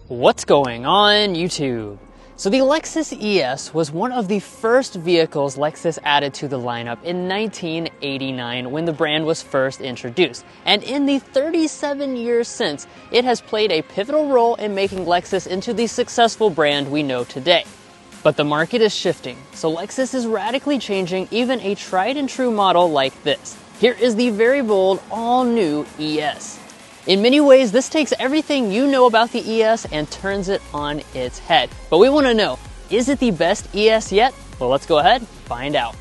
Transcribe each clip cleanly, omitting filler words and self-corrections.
What's going on YouTube? So the Lexus ES was one of the first vehicles Lexus added to the lineup in 1989 when the brand was first introduced. And in the 37 years since, it has played a pivotal role in making Lexus into the successful brand we know today. But the market is shifting, so Lexus is radically changing even a tried and true model like this. Here is the very bold, all-new ES. In many ways, this takes everything you know about the ES and turns it on its head. But we want to know, is it the best ES yet? Well, let's go ahead and find out.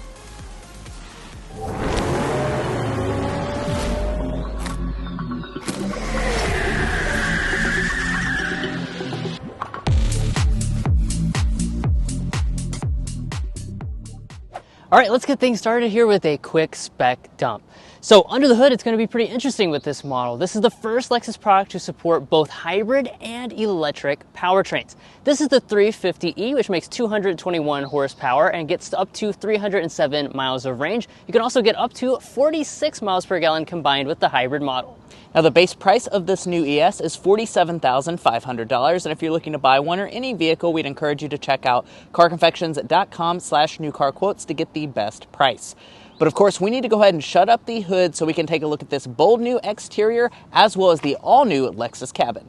All right, let's get things started here with a quick spec dump. So under the hood, it's going to be pretty interesting with this model. This is the first Lexus product to support both hybrid and electric powertrains. This is the 350e, which makes 221 horsepower and gets up to 307 miles of range. You can also get up to 46 miles per gallon combined with the hybrid model. Now the base price of this new ES is $47,500, and if you're looking to buy one or any vehicle, we'd encourage you to check out carconfections.com/newcarquotes to get the best price. But of course, we need to go ahead and shut up the hood so we can take a look at this bold new exterior as well as the all-new Lexus cabin.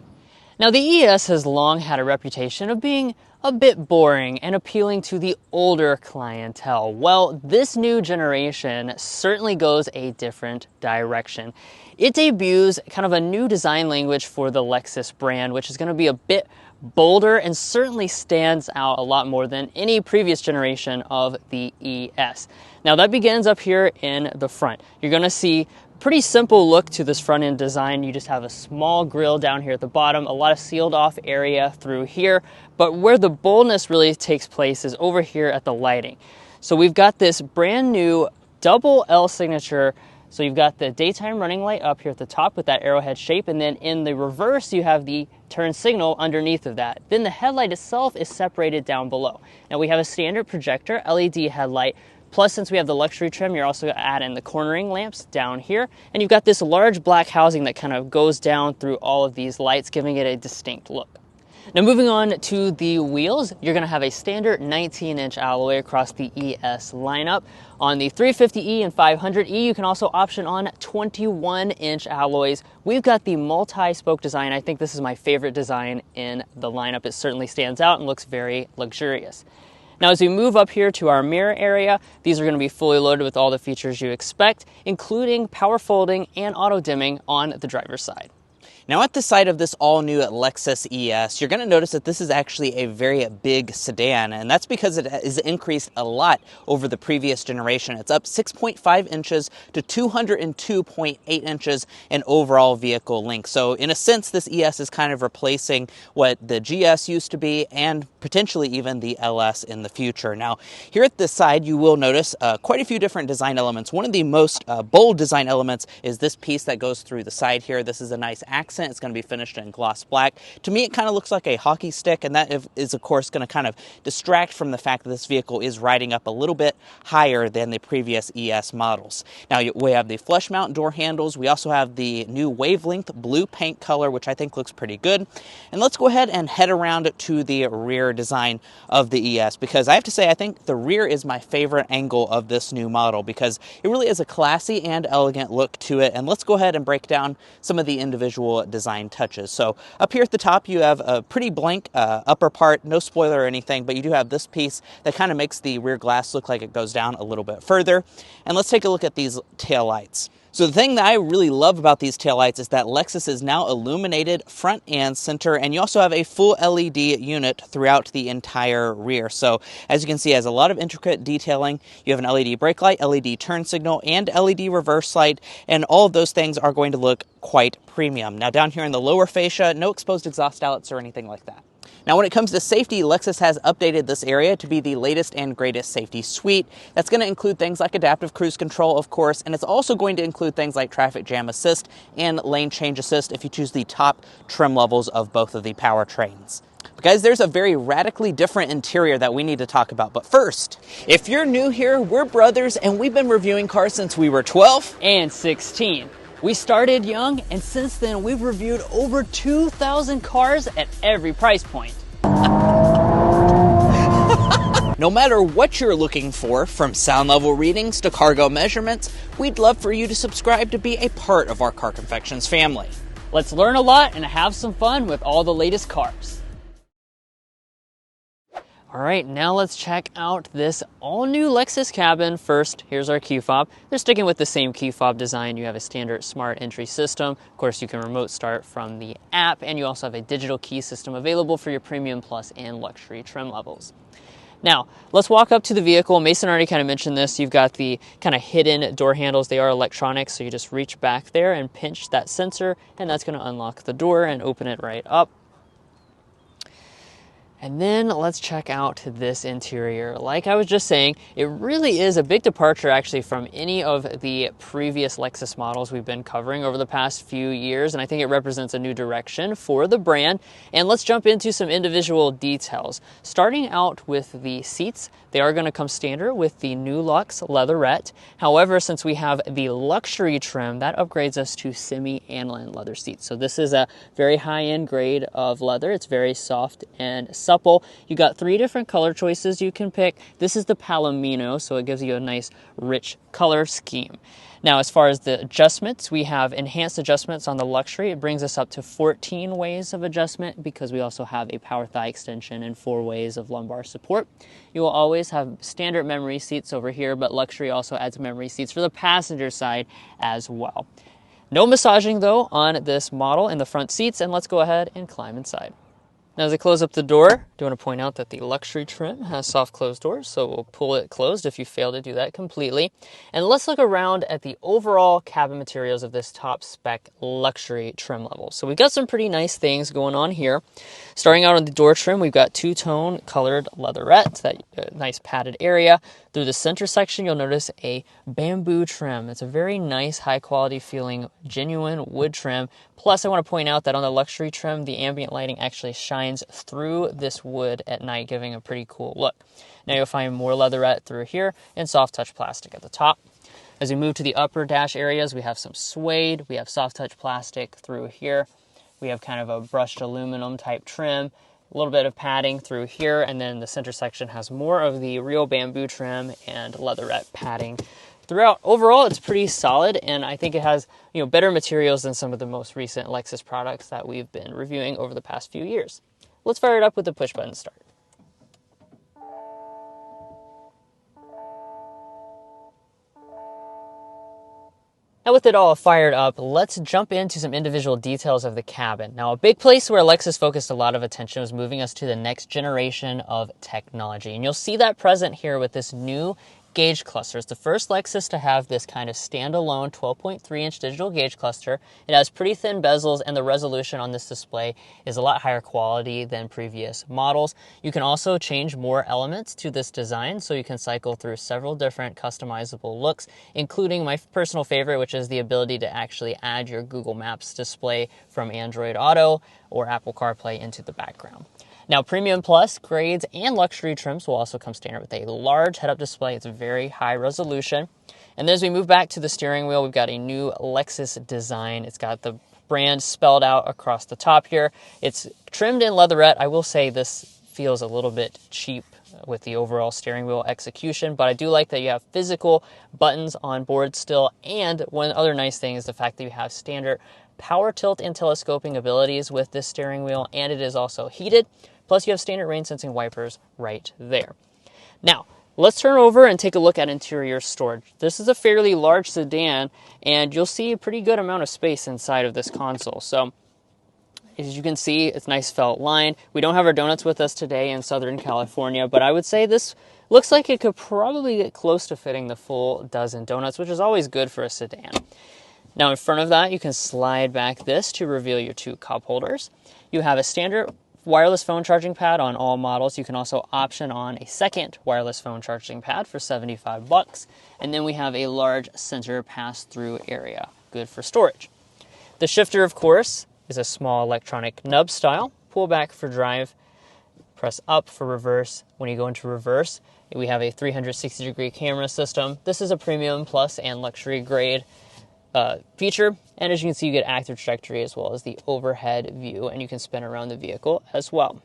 Now the ES has long had a reputation of being a bit boring and appealing to the older clientele. Well, this new generation certainly goes a different direction. It debuts kind of a new design language for the Lexus brand, which is going to be a bit bolder and certainly stands out a lot more than any previous generation of the ES. Now that begins up here in the front. You're going to see pretty simple look to this front end design. You just have a small grille down here at the bottom, a lot of sealed off area through here, but where the boldness really takes place is over here at the lighting. So we've got this brand new double L signature. So you've got the daytime running light up here at the top with that arrowhead shape, and then in the reverse you have the turn signal underneath of that. Then the headlight itself is separated down below. Now we have a standard projector LED headlight. Plus, since we have the luxury trim, you're also going to add in the cornering lamps down here. And you've got this large black housing that kind of goes down through all of these lights, giving it a distinct look. Now moving on to the wheels, you're going to have a standard 19-inch alloy across the ES lineup. On the 350e and 500e, you can also option on 21-inch alloys. We've got the multi-spoke design. I think this is my favorite design in the lineup. It certainly stands out and looks very luxurious. Now as we move up here to our mirror area, these are going to be fully loaded with all the features you expect, including power folding and auto dimming on the driver's side. Now at the side of this all-new Lexus ES, you're going to notice that this is actually a very big sedan, and that's because it has increased a lot over the previous generation. It's up 6.5 inches to 202.8 inches in overall vehicle length. So in a sense, this ES is kind of replacing what the GS used to be and potentially even the LS in the future. Now here at this side, you will notice quite a few different design elements. One of the most bold design elements is this piece that goes through the side here. This is a nice accent. It's going to be finished in gloss black. To me, it kind of looks like a hockey stick, and that is of course going to kind of distract from the fact that this vehicle is riding up a little bit higher than the previous ES models. Now we have the flush mount door handles. We also have the new wavelength blue paint color, which I think looks pretty good. And let's go ahead and head around to the rear design of the ES, because I have to say I think the rear is my favorite angle of this new model because it really is a classy and elegant look to it. And let's go ahead and break down some of the individual design touches. So up here at the top you have a pretty blank upper part, no spoiler or anything, but you do have this piece that kind of makes the rear glass look like it goes down a little bit further. And let's take a look at these tail lights. So the thing that I really love about these taillights is that Lexus is now illuminated front and center, and you also have a full LED unit throughout the entire rear. So as you can see, it has a lot of intricate detailing. You have an LED brake light, LED turn signal, and LED reverse light, and all of those things are going to look quite premium. Now down here in the lower fascia, no exposed exhaust outlets or anything like that. Now, when it comes to safety, Lexus has updated this area to be the latest and greatest safety suite. That's going to include things like adaptive cruise control, of course, and it's also going to include things like traffic jam assist and lane change assist if you choose the top trim levels of both of the powertrains. But guys, there's a very radically different interior that we need to talk about. But first, if you're new here, we're brothers and we've been reviewing cars since we were 12 and 16. We started young, and since then we've reviewed over 2,000 cars at every price point. No matter what you're looking for, from sound level readings to cargo measurements, we'd love for you to subscribe to be a part of our Car Confections family. Let's learn a lot and have some fun with all the latest cars. All right, now let's check out this all-new Lexus cabin. First, here's our key fob. They're sticking with the same key fob design. You have a standard smart entry system. Of course, you can remote start from the app, and you also have a digital key system available for your Premium Plus and Luxury trim levels. Now, let's walk up to the vehicle. Mason already kind of mentioned this. You've got the kind of hidden door handles. They are electronic, so you just reach back there and pinch that sensor, and that's going to unlock the door and open it right up. And then let's check out this interior. Like I was just saying, it really is a big departure actually from any of the previous Lexus models we've been covering over the past few years, and I think it represents a new direction for the brand. And let's jump into some individual details. Starting out with the seats, they are going to come standard with the new Luxe leatherette. However, since we have the luxury trim, that upgrades us to semi-aniline leather seats. So this is a very high-end grade of leather. It's very soft and supple. You got 3 different color choices you can pick. This is the Palomino, so it gives you a nice rich color scheme. Now, as far as the adjustments, we have enhanced adjustments on the luxury. It brings us up to 14 ways of adjustment because we also have a power thigh extension and 4 ways of lumbar support. You will always have standard memory seats over here, but luxury also adds memory seats for the passenger side as well. No massaging though on this model in the front seats, and let's go ahead and climb inside. Now, as I close up the door, I do want to point out that the luxury trim has soft closed doors, so we'll pull it closed if you fail to do that completely. And let's look around at the overall cabin materials of this top spec luxury trim level. So we've got some pretty nice things going on here. Starting out on the door trim, we've got two-tone colored leatherette, that nice padded area. Through the center section, you'll notice a bamboo trim. It's a very nice, high-quality feeling, genuine wood trim. Plus, I want to point out that on the luxury trim, the ambient lighting actually shines through this wood at night, giving a pretty cool look. Now you'll find more leatherette through here and soft touch plastic at the top. As we move to the upper dash areas, we have some suede, we have soft touch plastic through here. We have kind of a brushed aluminum type trim, a little bit of padding through here, and then the center section has more of the real bamboo trim and leatherette padding throughout. Overall, it's pretty solid, and I think it has, better materials than some of the most recent Lexus products that we've been reviewing over the past few years. Let's fire it up with the push button start. Now with it all fired up, let's jump into some individual details of the cabin. Now, a big place where Lexus focused a lot of attention was moving us to the next generation of technology. And you'll see that present here with this new gauge cluster. It's the first Lexus to have this kind of standalone 12.3-inch digital gauge cluster. It has pretty thin bezels, and the resolution on this display is a lot higher quality than previous models. You can also change more elements to this design, so you can cycle through several different customizable looks, including my personal favorite, which is the ability to actually add your Google Maps display from Android Auto or Apple CarPlay into the background. Now, Premium Plus grades and luxury trims will also come standard with a large head-up display. It's a very high resolution. And then as we move back to the steering wheel, we've got a new Lexus design. It's got the brand spelled out across the top here. It's trimmed in leatherette. I will say this feels a little bit cheap with the overall steering wheel execution, but I do like that you have physical buttons on board still. And one other nice thing is the fact that you have standard power tilt and telescoping abilities with this steering wheel, and it is also heated. Plus, you have standard rain sensing wipers right there. Now, let's turn over and take a look at interior storage. This is a fairly large sedan, and you'll see a pretty good amount of space inside of this console. So, as you can see, it's nice felt line. We don't have our donuts with us today in Southern California, but I would say this looks like it could probably get close to fitting the full dozen donuts, which is always good for a sedan. Now, in front of that, you can slide back this to reveal your 2 cup holders. You have a standard wireless phone charging pad on all models. You can also option on a second wireless phone charging pad for $75. And then we have a large center pass-through area, good for storage. The shifter, of course, is a small electronic nub style. Pull back for drive, press up for reverse. When you go into reverse, we have a 360-degree camera system. This is a Premium Plus and luxury grade feature. And as you can see, you get active trajectory as well as the overhead view, and you can spin around the vehicle as well.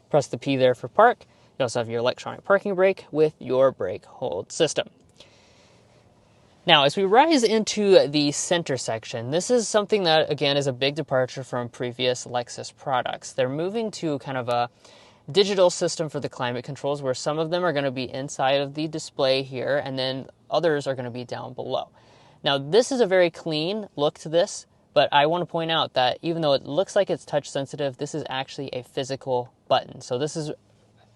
Press the P there for park. You also have your electronic parking brake with your brake hold system. Now, as we rise into the center section, this is something that, again, is a big departure from previous Lexus products. They're moving to kind of a digital system for the climate controls, where some of them are going to be inside of the display here, and then others are going to be down below. Now, this is a very clean look to this, but I want to point out that even though it looks like it's touch sensitive, this is actually a physical button. So this is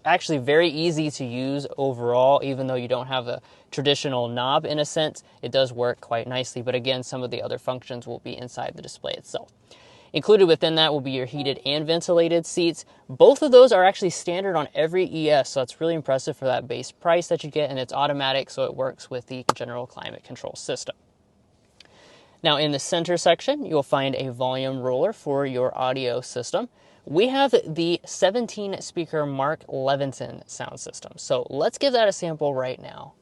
actually very easy to use overall. Even though you don't have a traditional knob in a sense, it does work quite nicely. But again, some of the other functions will be inside the display itself. Included within that will be your heated and ventilated seats. Both of those are actually standard on every ES, so it's really impressive for that base price that you get, and it's automatic, so it works with the general climate control system. Now, in the center section, you'll find a volume roller for your audio system. We have the 17-speaker Mark Levinson sound system, so let's give that a sample right now.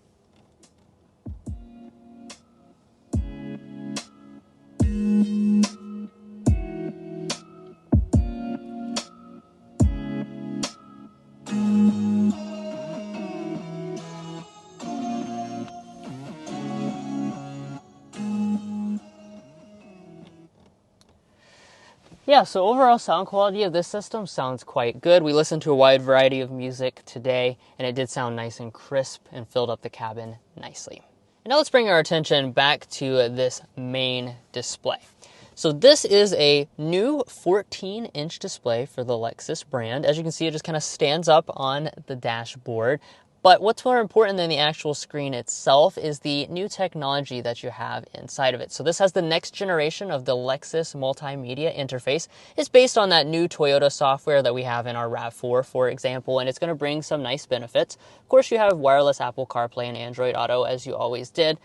Yeah, so overall sound quality of this system sounds quite good. We listened to a wide variety of music today, and it did sound nice and crisp and filled up the cabin nicely. And now let's bring our attention back to this main display. So this is a new 14-inch display for the Lexus brand. As you can see, it just kind of stands up on the dashboard. But what's more important than the actual screen itself is the new technology that you have inside of it. So this has the next generation of the Lexus multimedia interface. It's based on that new Toyota software that we have in our RAV4, for example, and it's going to bring some nice benefits. Of course, you have wireless Apple CarPlay and Android Auto, as you always did.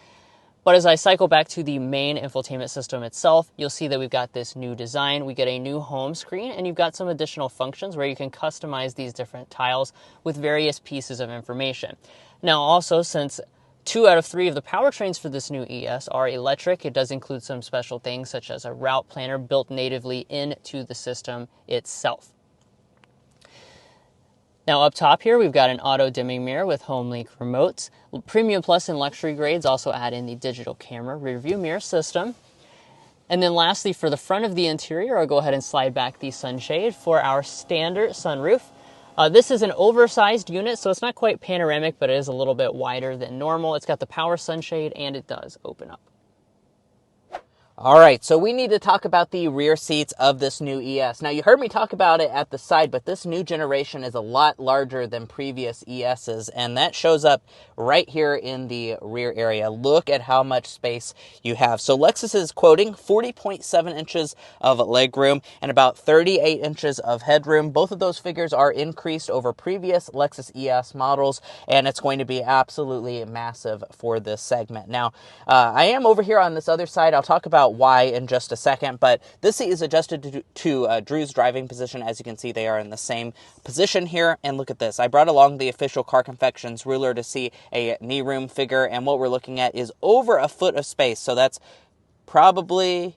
But as I cycle back to the main infotainment system itself, you'll see that we've got this new design. We get a new home screen, and you've got some additional functions where you can customize these different tiles with various pieces of information. Now, also, since 2 out of 3 of the powertrains for this new ES are electric, it does include some special things such as a route planner built natively into the system itself. Now up top here, we've got an auto dimming mirror with home link remotes. Premium Plus and luxury grades also add in the digital camera rear view mirror system. And then lastly, for the front of the interior, I'll go ahead and slide back the sunshade for our standard sunroof. This is an oversized unit, so it's not quite panoramic, but it is a little bit wider than normal. It's got the power sunshade, and it does open up. All right, so we need to talk about the rear seats of this new ES. Now, you heard me talk about it at the side, but this new generation is a lot larger than previous ESs, and that shows up right here in the rear area. Look at how much space you have. So Lexus is quoting 40.7 inches of legroom and about 38 inches of headroom. Both of those figures are increased over previous Lexus ES models, and it's going to be absolutely massive for this segment. Now, I am over here on this other side. I'll talk about why in just a second, but this seat is adjusted to Drew's driving position. As you can see, they are in the same position here, and look at this. I brought along the official Car Confections ruler to see a knee room figure, and what we're looking at is over a foot of space, so that's probably,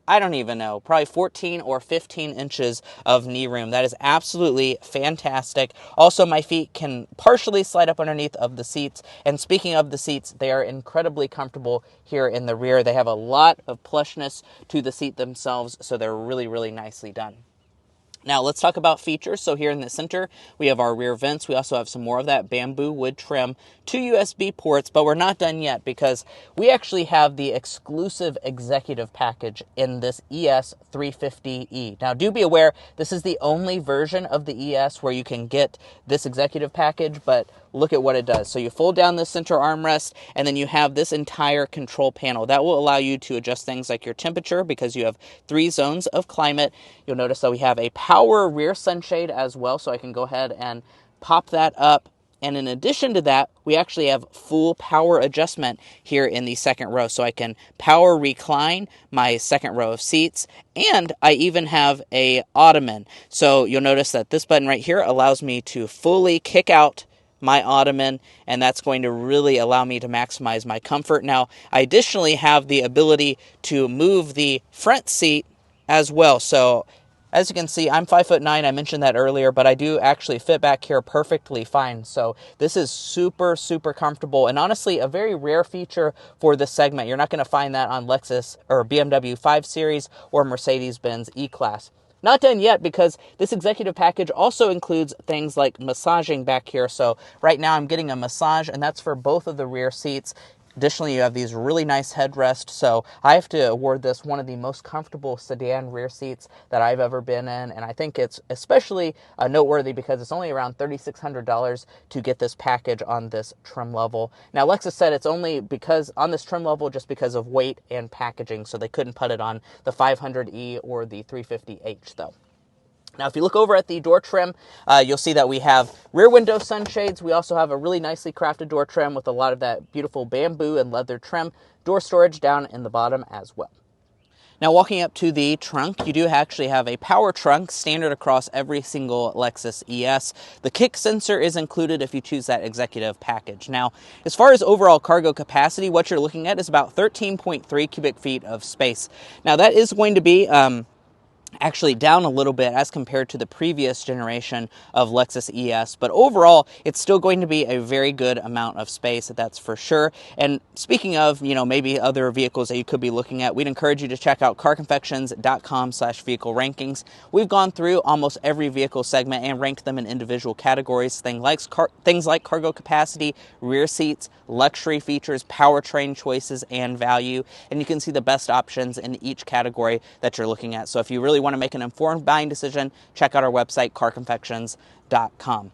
I don't even know, probably 14 or 15 inches of knee room. That is absolutely fantastic. Also, my feet can partially slide up underneath of the seats. And speaking of the seats, they are incredibly comfortable here in the rear. They have a lot of plushness to the seat themselves, so they're really, really nicely done. Now, let's talk about features. So here in the center, we have our rear vents. We also have some more of that bamboo wood trim, 2 USB ports, but we're not done yet because we actually have the exclusive executive package in this ES 350E. Now, do be aware, this is the only version of the ES where you can get this executive package, but look at what it does. So you fold down the center armrest, and then you have this entire control panel. That will allow you to adjust things like your temperature because you have 3 zones of climate. You'll notice that we have a power rear sunshade as well, so I can go ahead and pop that up. And in addition to that, we actually have full power adjustment here in the second row. So I can power recline my second row of seats, and I even have a ottoman. So you'll notice that this button right here allows me to fully kick out my ottoman, and that's going to really allow me to maximize my comfort. Now, I additionally have the ability to move the front seat as well. So as you can see, I'm 5'9". I mentioned that earlier, but I do actually fit back here perfectly fine. So this is super, super comfortable, and honestly, a very rare feature for this segment. You're not going to find that on Lexus or BMW 5 Series or Mercedes-Benz E-Class. Not done yet, because this executive package also includes things like massaging back here. So right now I'm getting a massage, and that's for both of the rear seats. Additionally, you have these really nice headrests, so I have to award this one of the most comfortable sedan rear seats that I've ever been in, and I think it's especially noteworthy because it's only around $3,600 to get this package on this trim level. Now, Lexus said it's only because on this trim level just because of weight and packaging, so they couldn't put it on the 500e or the 350h, though. Now, if you look over at the door trim, you'll see that we have rear window sunshades. We also have a really nicely crafted door trim with a lot of that beautiful bamboo and leather trim. Door storage down in the bottom as well. Now, walking up to the trunk, you do actually have a power trunk standard across every single Lexus ES. The kick sensor is included if you choose that executive package. Now, as far as overall cargo capacity, what you're looking at is about 13.3 cubic feet of space. Now, that is going to be actually down a little bit as compared to the previous generation of Lexus ES, but overall it's still going to be a very good amount of space, that's for sure. And speaking of, maybe other vehicles that you could be looking at, we'd encourage you to check out carconfections.com/vehicle rankings. We've gone through almost every vehicle segment and ranked them in individual categories, things like cargo capacity, rear seats, luxury features, powertrain choices, and value. And you can see the best options in each category that you're looking at. So if you really want to make an informed buying decision, check out our website, carconfections.com.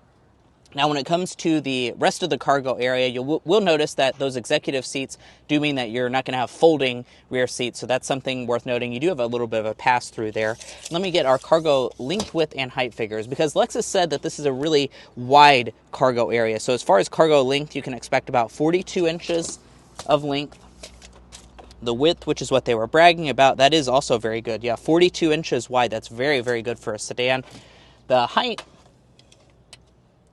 Now, when it comes to the rest of the cargo area, you'll notice that those executive seats do mean that you're not going to have folding rear seats, so that's something worth noting. You do have a little bit of a pass-through there. Let me get our cargo length, width, and height figures, because Lexus said that this is a really wide cargo area. So as far as cargo length, you can expect about 42 inches of length. The width, which is what they were bragging about, that is also very good. Yeah, 42 inches wide. That's very, very good for a sedan. The height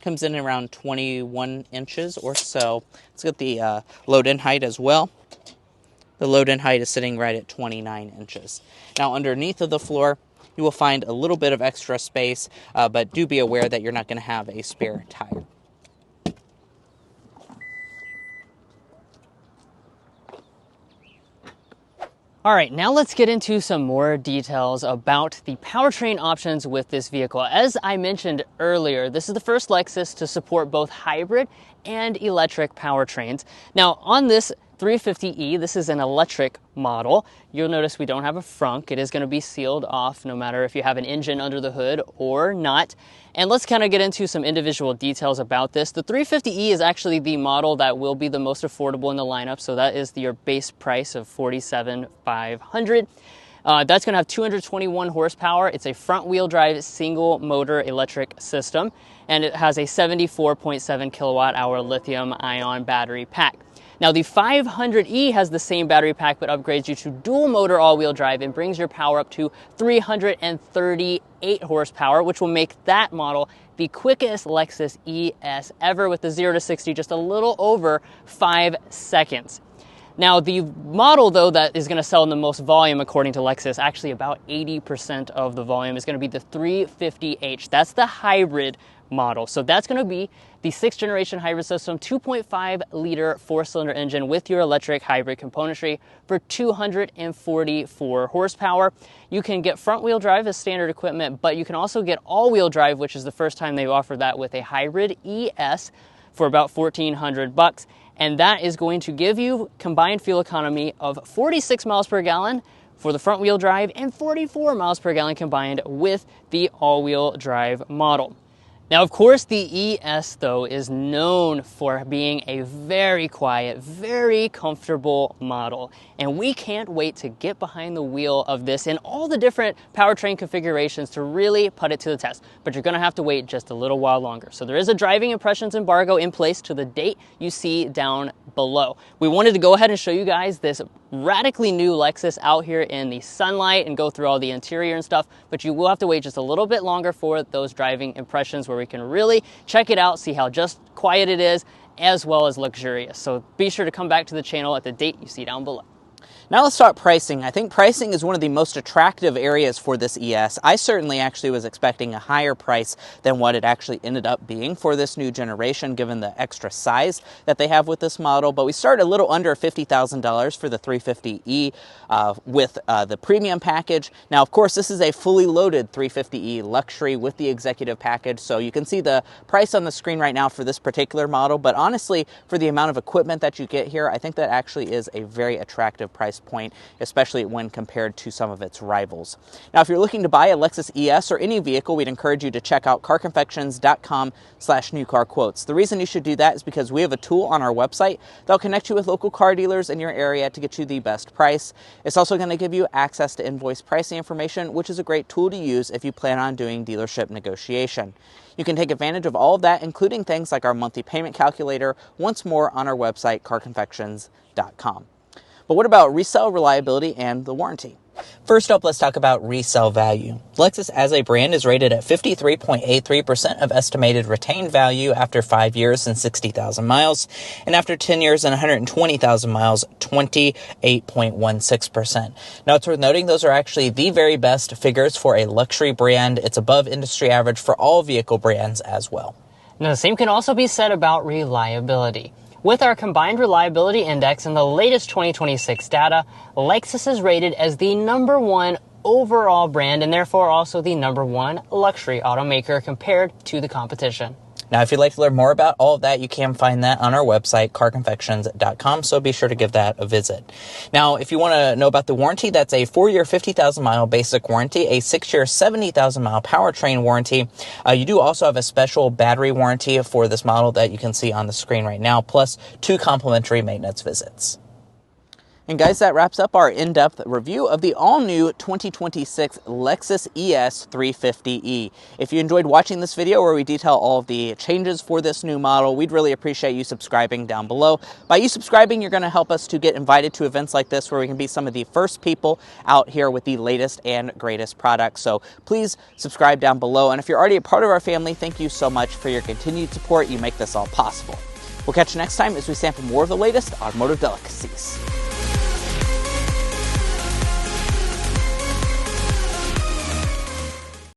comes in around 21 inches or so. Let's get the load-in height as well. The load-in height is sitting right at 29 inches. Now, underneath of the floor, you will find a little bit of extra space, but do be aware that you're not going to have a spare tire. All right, now let's get into some more details about the powertrain options with this vehicle. As I mentioned earlier, this is the first Lexus to support both hybrid and electric powertrains. Now, on this 350e, this is an electric model. You'll notice we don't have a frunk. It is going to be sealed off no matter if you have an engine under the hood or not. And let's kind of get into some individual details about this. The 350e is actually the model that will be the most affordable in the lineup. So that is your base price of $47,500. That's going to have 221 horsepower. It's a front-wheel drive single motor electric system, and it has a 74.7 kilowatt-hour lithium-ion battery pack. Now, the 500e has the same battery pack, but upgrades you to dual motor all-wheel drive and brings your power up to 338 horsepower, which will make that model the quickest Lexus ES ever, with the 0 to 60 just a little over 5 seconds. Now, the model, though, that is going to sell in the most volume, according to Lexus, actually about 80% of the volume, is going to be the 350h. That's the hybrid model. So that's going to be the 6th generation hybrid system, 2.5 liter 4-cylinder engine with your electric hybrid componentry for 244 horsepower. You can get front wheel drive as standard equipment, but you can also get all wheel drive, which is the first time they've offered that, with a hybrid ES for about $1,400. And that is going to give you combined fuel economy of 46 miles per gallon for the front wheel drive and 44 miles per gallon combined with the all-wheel drive model. Now, of course, the ES, though, is known for being a very quiet, very comfortable model. And we can't wait to get behind the wheel of this in all the different powertrain configurations to really put it to the test. But you're going to have to wait just a little while longer. So there is a driving impressions embargo in place to the date you see down below. We wanted to go ahead and show you guys this radically new Lexus out here in the sunlight and go through all the interior and stuff, but you will have to wait just a little bit longer for those driving impressions where we can really check it out, see how just quiet it is, as well as luxurious. So be sure to come back to the channel at the date you see down below. Now let's talk pricing. I think pricing is one of the most attractive areas for this ES. I certainly actually was expecting a higher price than what it actually ended up being for this new generation, given the extra size that they have with this model. But we start a little under $50,000 for the 350e with the premium package. Now, of course, this is a fully loaded 350e luxury with the executive package. So you can see the price on the screen right now for this particular model. But honestly, for the amount of equipment that you get here, I think that actually is a very attractive price point, especially when compared to some of its rivals. Now, if you're looking to buy a Lexus ES or any vehicle, we'd encourage you to check out carconfections.com/newcarquotes. The reason you should do that is because we have a tool on our website that'll connect you with local car dealers in your area to get you the best price. It's also going to give you access to invoice pricing information, which is a great tool to use if you plan on doing dealership negotiation. You can take advantage of all of that, including things like our monthly payment calculator, once more on our website, carconfections.com. But what about resale reliability and the warranty? First up, let's talk about resale value. Lexus as a brand is rated at 53.83% of estimated retained value after 5 years and 60,000 miles, and after 10 years and 120,000 miles, 28.16%. Now, it's worth noting those are actually the very best figures for a luxury brand. It's above industry average for all vehicle brands as well. Now, the same can also be said about reliability. With our combined reliability index and the latest 2026 data, Lexus is rated as the #1 overall brand and therefore also the #1 luxury automaker compared to the competition. Now, if you'd like to learn more about all of that, you can find that on our website, carconfections.com, so be sure to give that a visit. Now, if you want to know about the warranty, that's a 4-year, 50,000-mile basic warranty, a 6-year, 70,000-mile powertrain warranty. You do also have a special battery warranty for this model that you can see on the screen right now, plus 2 complimentary maintenance visits. And guys, that wraps up our in-depth review of the all-new 2026 Lexus ES 350e. If you enjoyed watching this video where we detail all of the changes for this new model, we'd really appreciate you subscribing down below. By you subscribing, you're going to help us to get invited to events like this where we can be some of the first people out here with the latest and greatest products. So please subscribe down below. And if you're already a part of our family, thank you so much for your continued support. You make this all possible. We'll catch you next time as we sample more of the latest automotive delicacies.